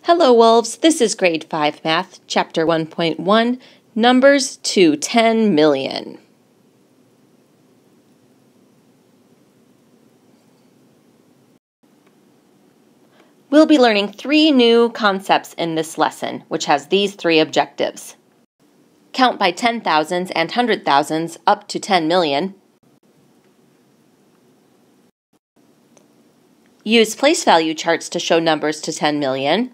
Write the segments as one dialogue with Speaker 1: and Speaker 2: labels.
Speaker 1: Hello Wolves, this is Grade 5 Math, Chapter 1.1, Numbers to 10 million. We'll be learning 3 new concepts in this lesson, which has these 3 objectives. Count by 10,000s and 100,000s up to 10 million. Use place value charts to show numbers to 10 million.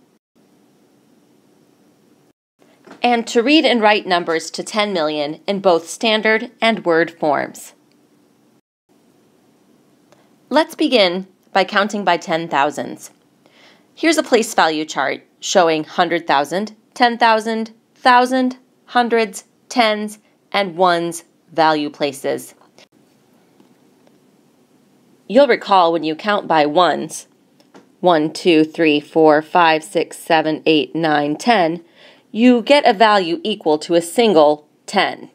Speaker 1: And to read and write numbers to 10 million in both standard and word forms. Let's begin by counting by 10,000s. Here's a place value chart showing 100,000, 10,000, 1,000, hundreds, tens, and ones value places. You'll recall when you count by ones, 1, 2, 3, 4, 5, 6, 7, 8, 9, 10, you get a value equal to a single 10.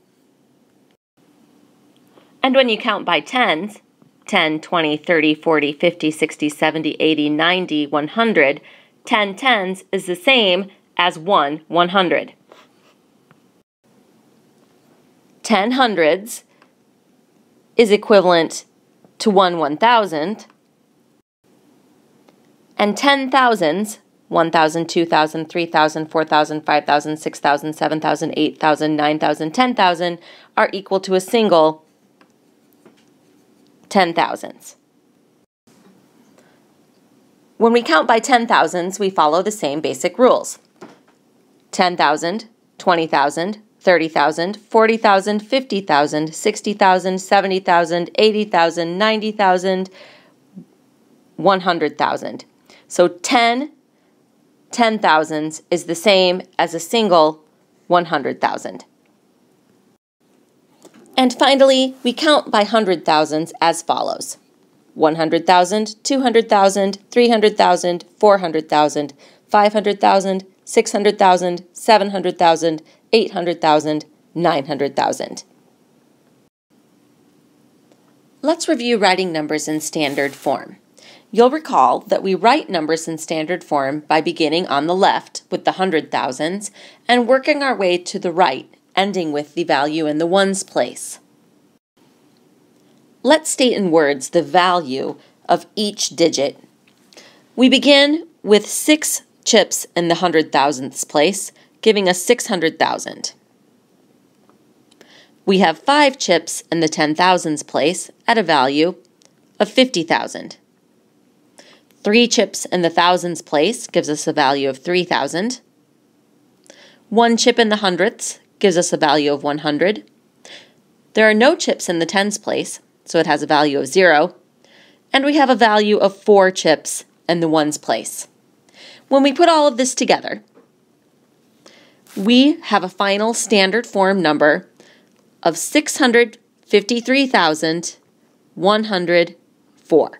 Speaker 1: And when you count by tens, 10, 20, 30, 40, 50, 60, 70, 80, 90, 100, 10 tens is the same as 1 100. 10 hundreds is equivalent to 1 1000, and 10 thousands, 1,000, 2,000, 3,000, 4,000, 5,000, 6,000, 7,000, 8,000, 9,000, 10,000 are equal to a single 10,000s. When we count by 10,000s, we follow the same basic rules. 10,000, 20,000, 30,000, 40,000, 50,000, 60,000, 70,000, 80,000, 90,000, 100,000. So 10 10,000s is the same as a single 100,000. And finally, we count by 100,000s as follows: 100,000, 200,000, 300,000, 400,000, 500,000, 600,000, 700,000, 800,000, 900,000. Let's review writing numbers in standard form. You'll recall that we write numbers in standard form by beginning on the left with the 100,000s and working our way to the right, ending with the value in the ones place. Let's state in words the value of each digit. We begin with 6 chips in the 100,000ths place, giving us 600,000. We have 5 chips in the 10,000s place at a value of 50,000. 3 chips in the thousands place gives us a value of 3,000. 1 chip in the hundredths gives us a value of 100. There are no chips in the tens place, so it has a value of 0. And we have a value of 4 chips in the ones place. When we put all of this together, we have a final standard form number of 653,104.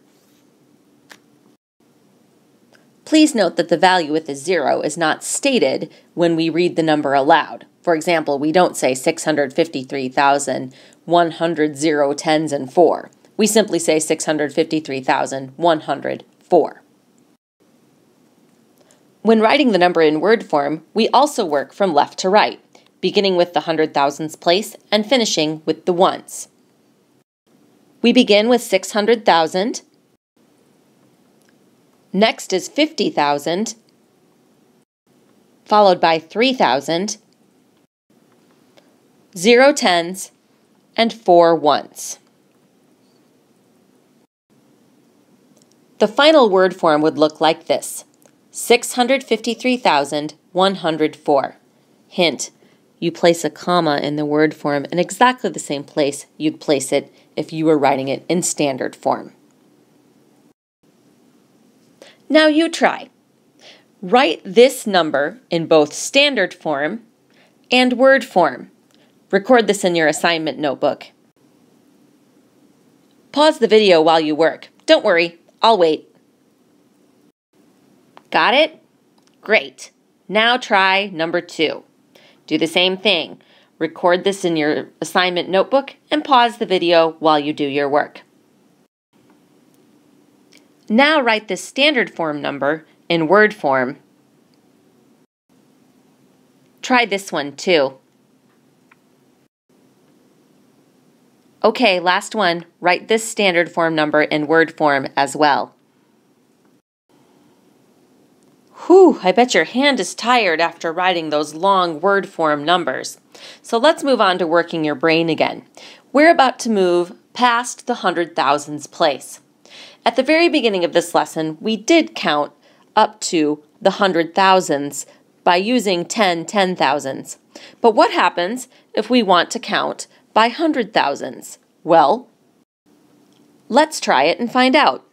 Speaker 1: Please note that the value with a 0 is not stated when we read the number aloud. For example, we don't say 653,100 0 tens and 4. We simply say 653,104. When writing the number in word form, we also work from left to right, beginning with the 100,000s place and finishing with the ones. We begin with 600,000. Next is 50,000, followed by 3,000, 0 tens, and 4 ones. The final word form would look like this: 653,104. Hint, you place a comma in the word form in exactly the same place you'd place it if you were writing it in standard form. Now you try. Write this number in both standard form and word form. Record this in your assignment notebook. Pause the video while you work. Don't worry, I'll wait. Got it? Great. Now try number 2. Do the same thing. Record this in your assignment notebook and pause the video while you do your work. Now write this standard form number in word form Try this one too. Okay, last one. Write this standard form number in word form as well. Whew, I bet your hand is tired after writing those long word form numbers. So let's move on to working your brain again. We're about to move past the 100,000s place. At the very beginning of this lesson, we did count up to the 100,000s by using 10,000s. But what happens if we want to count by 100,000s? Well, let's try it and find out.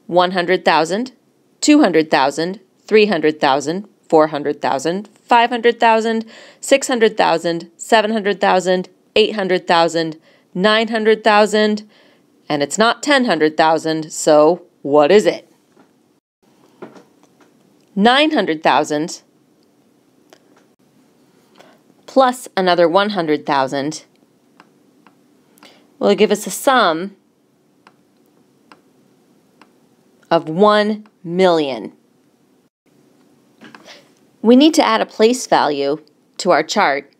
Speaker 1: 100,000, 200,000, 300,000, 400,000, 500,000, 600,000, 700,000, 800,000, 900,000, and it's not 100,000, so what is it? 900,000 plus another 100,000 will give us a sum of 1 million. We need to add a place value to our chart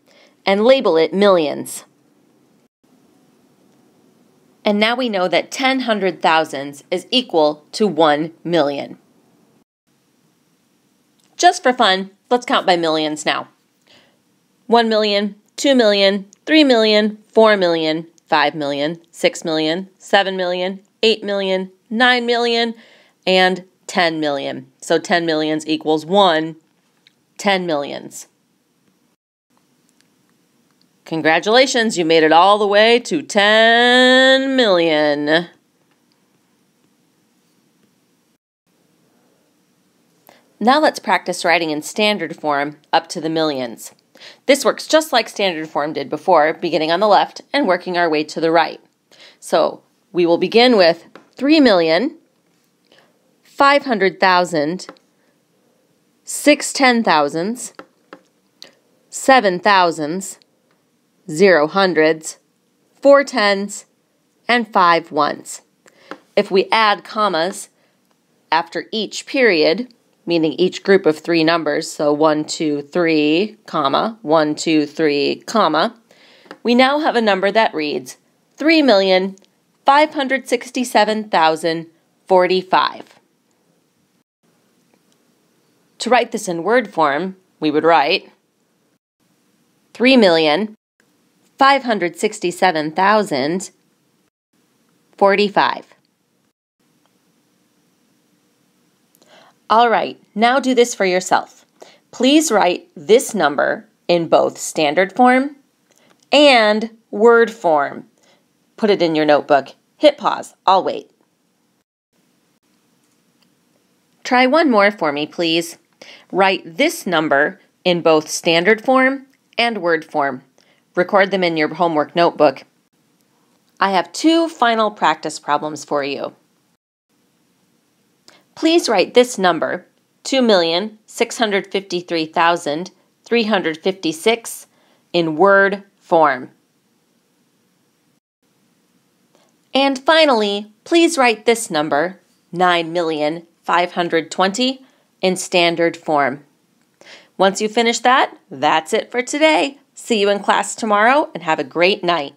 Speaker 1: and label it millions. And now we know that 10,000,000s is equal to 1 million. Just for fun, let's count by millions now. 1 million, 2 million, 3 million, 4 million, 5 million, 6 million, 7 million, 8 million, 9 million, and 10 million. So 10 millions equals 10 millions. Congratulations, you made it all the way to 10 million. Now let's practice writing in standard form up to the millions. This works just like standard form did before, beginning on the left and working our way to the right. So we will begin with 3,500,000, 6 10,000s, 7 thousands, 0 hundreds, 4 tens, and 5 ones. If we add commas after each period, meaning each group of 3 numbers, so 1, 2, 3, comma, 1, 2, 3, comma, we now have a number that reads 3,567,045. To write this in word form, we would write 3,567,045. All right, now do this for yourself. Please write this number in both standard form and word form. Put it in your notebook. Hit pause. I'll wait. Try one more for me, please. Write this number in both standard form and word form. Record them in your homework notebook. I have 2 final practice problems for you. Please write this number, 2,653,356, in word form. And finally, please write this number, 9,520,000, in standard form. Once you finish that, that's it for today. See you in class tomorrow and have a great night.